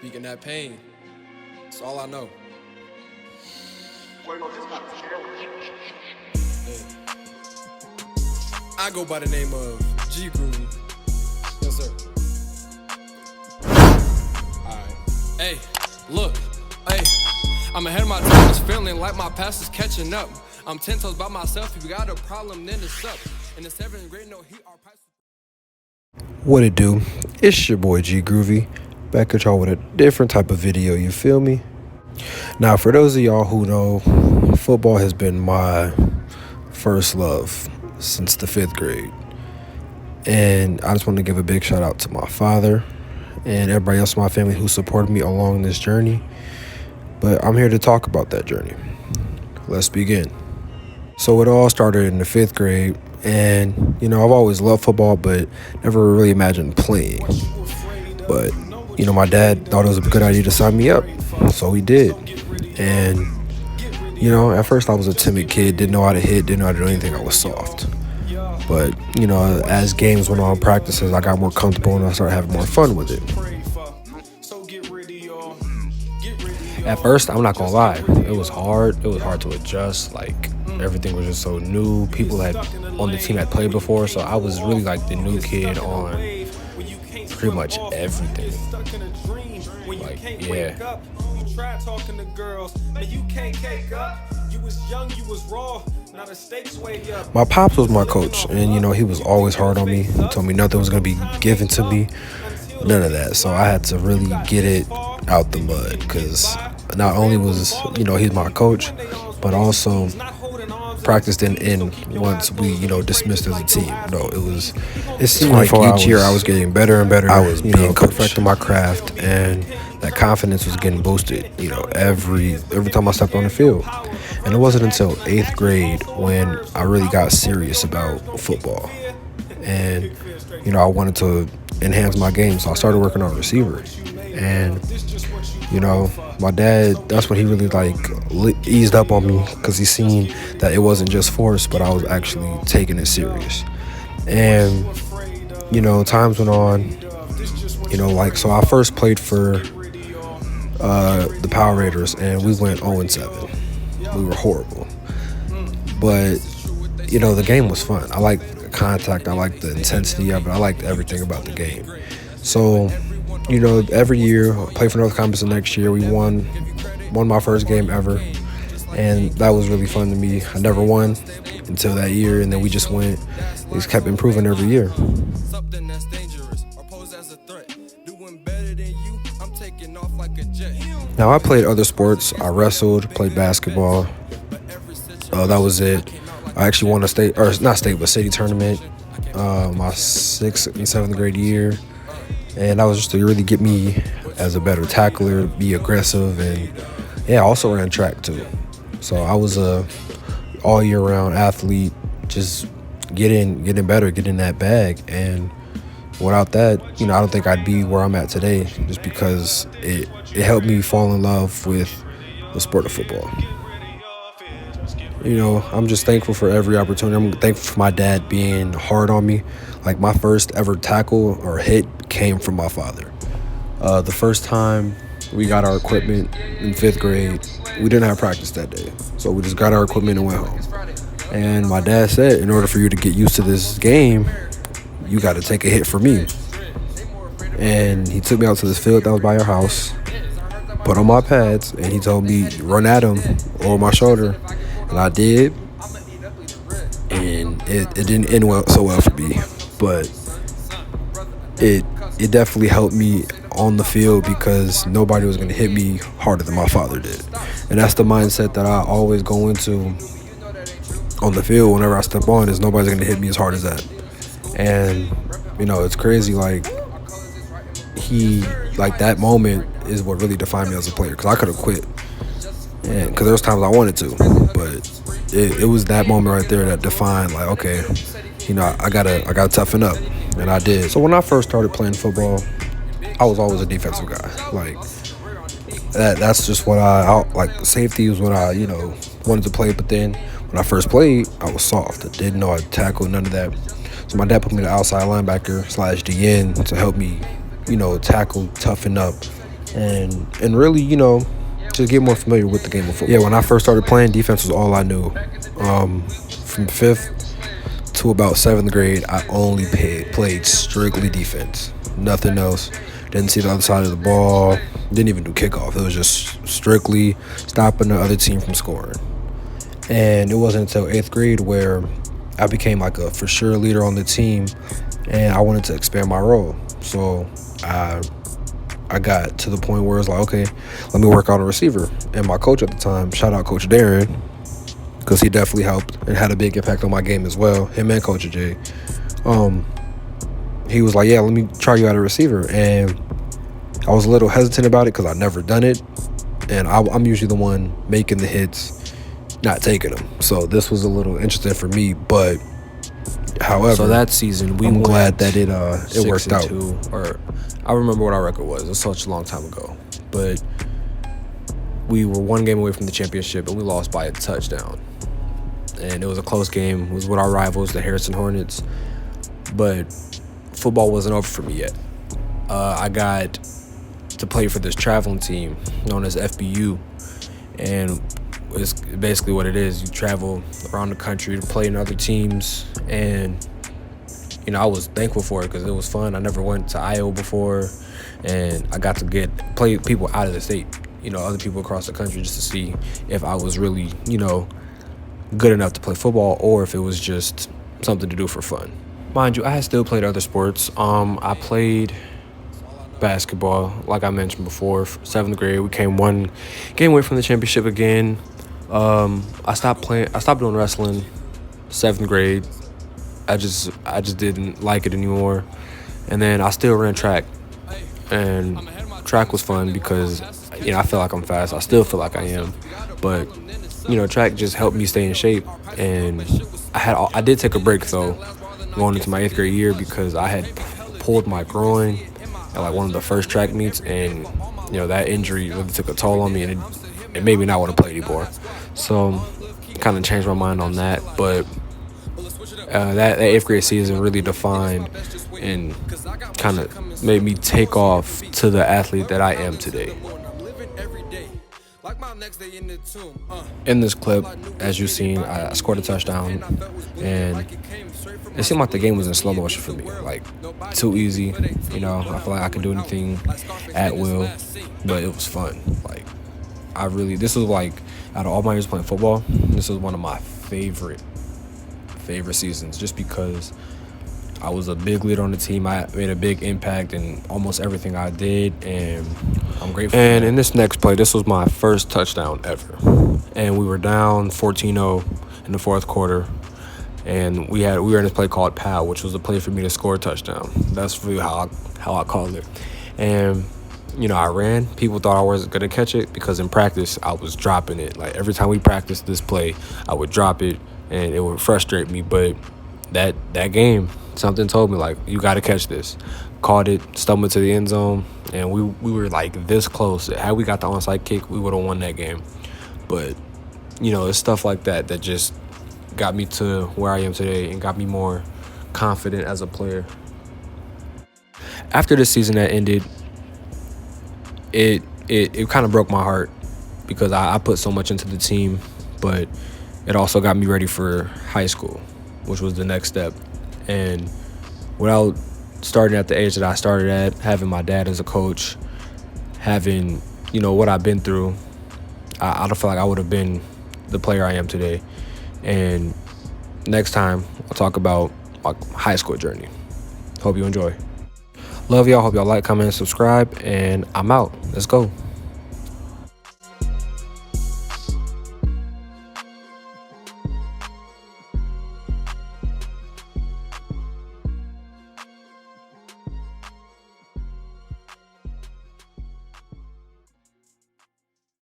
Speaking that pain, that's all I know. Yeah. I go by the name of G Groovy. Yes, sir. Alright. Hey, look. Hey, I'm ahead of my time. It's feeling like my past is catching up. I'm 10 toes by myself. If you got a problem, then it's up. In the 7th grade, no heat, our pipes. What it do? It's your boy G Groovy, back at y'all with a different type of video, you feel me? Now, for those of y'all who know, football has been my first love since the 5th grade. And I just want to give a big shout out to my father and everybody else in my family who supported me along this journey. But I'm here to talk about that journey. Let's begin. So it all started in the 5th grade. And, you know, I've always loved football, but never really imagined playing. But, you know, my dad thought it was a good idea to sign me up. So he did. And, you know, at first I was a timid kid, didn't know how to hit, didn't know how to do anything. I was soft. But, you know, as games went on, practices, I got more comfortable and I started having more fun with it. At first, I'm not gonna lie, it was hard. It was hard to adjust. Like, everything was just so new. People on the team had played before, so I was really like the new kid on pretty much everything. Like, yeah. My pops was my coach, and, you know, he was always hard on me. He told me nothing was gonna be given to me. None of that. So I had to really get it out the mud, because not only was, you know, he's my coach, but also practice didn't end once we, you know, dismissed as a team. No, it seemed like each year I was getting better and better. I was, you know, perfecting my craft, and that confidence was getting boosted, you know, every time I stepped on the field. And it wasn't until 8th grade when I really got serious about football. And, you know, I wanted to enhance my game, so I started working on receiver. And, you know, my dad, that's when he really like eased up on me, because he seen that it wasn't just force, but I was actually taking it serious. And, you know, times went on, you know, like, so I first played for the Power Raiders, and we went 0-7. We were horrible, but, you know, the game was fun. I liked the contact, I liked the intensity of it, I liked everything about the game. So, you know, every year, I played for North Compass the next year. We won my first game ever, and that was really fun to me. I never won until that year, and then we just went. We just kept improving every year. Now, I played other sports. I wrestled, played basketball. That was it. I actually won a city tournament my 6th and 7th grade year. And that was just to really get me as a better tackler, be aggressive, and, yeah, I also ran track too. So I was a all year round athlete, just getting better, getting that bag. And without that, you know, I don't think I'd be where I'm at today, just because it helped me fall in love with the sport of football. You know, I'm just thankful for every opportunity. I'm thankful for my dad being hard on me. Like, my first ever tackle or hit came from my father. The first time we got our equipment in 5th grade, we didn't have practice that day. So we just got our equipment and went home. And my dad said, in order for you to get used to this game, you got to take a hit for me. And he took me out to this field that was by our house, put on my pads, and he told me, run at him over my shoulder. And I did, and it didn't end so well for me, but it definitely helped me on the field, because nobody was going to hit me harder than my father did. And that's the mindset that I always go into on the field whenever I step on, is nobody's going to hit me as hard as that. And, you know, it's crazy, like, that moment is what really defined me as a player, because I could have quit. And because there was times I wanted to, but it was that moment right there that defined, like, okay, you know, I gotta toughen up, and I did. So when I first started playing football, I was always a defensive guy. Like, that's just what I like. Safety was what I, you know, wanted to play. But then when I first played, I was soft. I didn't know how to tackle, none of that. So my dad put me to outside linebacker / DN to help me, you know, tackle, toughen up, and really, just get more familiar with the game of football. Yeah, when I first started playing, defense was all I knew. From 5th to about 7th grade, I only played strictly defense, nothing else. Didn't see the other side of the ball, didn't even do kickoff. It was just strictly stopping the other team from scoring. And it wasn't until 8th grade where I became like a for sure leader on the team, and I wanted to expand my role. So I got to the point where it's like, okay, let me work on a receiver. And my coach at the time, shout out Coach Darren, because he definitely helped and had a big impact on my game as well, him and Coach Jay. He was like, yeah, let me try you out a receiver. And I was a little hesitant about it because I'd never done it. And I'm usually the one making the hits, not taking them. So this was a little interesting for me. But however, so that season, I'm glad that it worked out. 6-2, or I remember what our record was. It was such a long time ago. But we were one game away from the championship, and we lost by a touchdown. And it was a close game. It was with our rivals, the Harrison Hornets. But football wasn't over for me yet. I got to play for this traveling team known as FBU. And it's basically what it is. You travel around the country to play in other teams. And, I was thankful for it because it was fun. I never went to Iowa before. And I got to play people out of the state, other people across the country, just to see if I was really, good enough to play football or if it was just something to do for fun. Mind you, I had still played other sports. I played basketball, like I mentioned before. 7th grade, we came one game away from the championship again. I stopped doing wrestling 7th grade. I just didn't like it anymore. And then I still ran track. And track was fun because, I feel like I'm fast. I still feel like I am. But, track just helped me stay in shape. And I did take a break, though, going into my 8th grade year because I had pulled my groin at like one of the first track meets. And, that injury really took a toll on me. And it made me not want to play anymore. So kind of changed my mind on that. But that 8th grade season really defined and kind of made me take off to the athlete that I am today. In this clip, as you've seen, I scored a touchdown, and it seemed like the game was in slow motion for me, like too easy. I feel like I could do anything at will, but it was fun. Like this was like, out of all my years playing football, this was one of my favorite seasons, just because I was a big leader on the team. I made a big impact in almost everything I did, and I'm grateful. And in this next play, this was my first touchdown ever. And we were down 14-0 in the 4th quarter, and we were in this play called POW, which was a play for me to score a touchdown. That's really how I called it. And I ran. People thought I wasn't gonna catch it because in practice I was dropping it. Like every time we practiced this play, I would drop it, and it would frustrate me. But that game, something told me, like, you got to catch this. Caught it, stumbled to the end zone, and we were like this close. Had we got the onside kick, we would have won that game. But it's stuff like that just got me to where I am today and got me more confident as a player. After the season that ended, it kind of broke my heart because I put so much into the team, but it also got me ready for high school, which was the next step. And without starting at the age that I started at, having my dad as a coach, having, what I've been through, I don't feel like I would have been the player I am today. And next time, I'll talk about my high school journey. Hope you enjoy. Love y'all. Hope y'all like, comment, and subscribe. And I'm out. Let's go.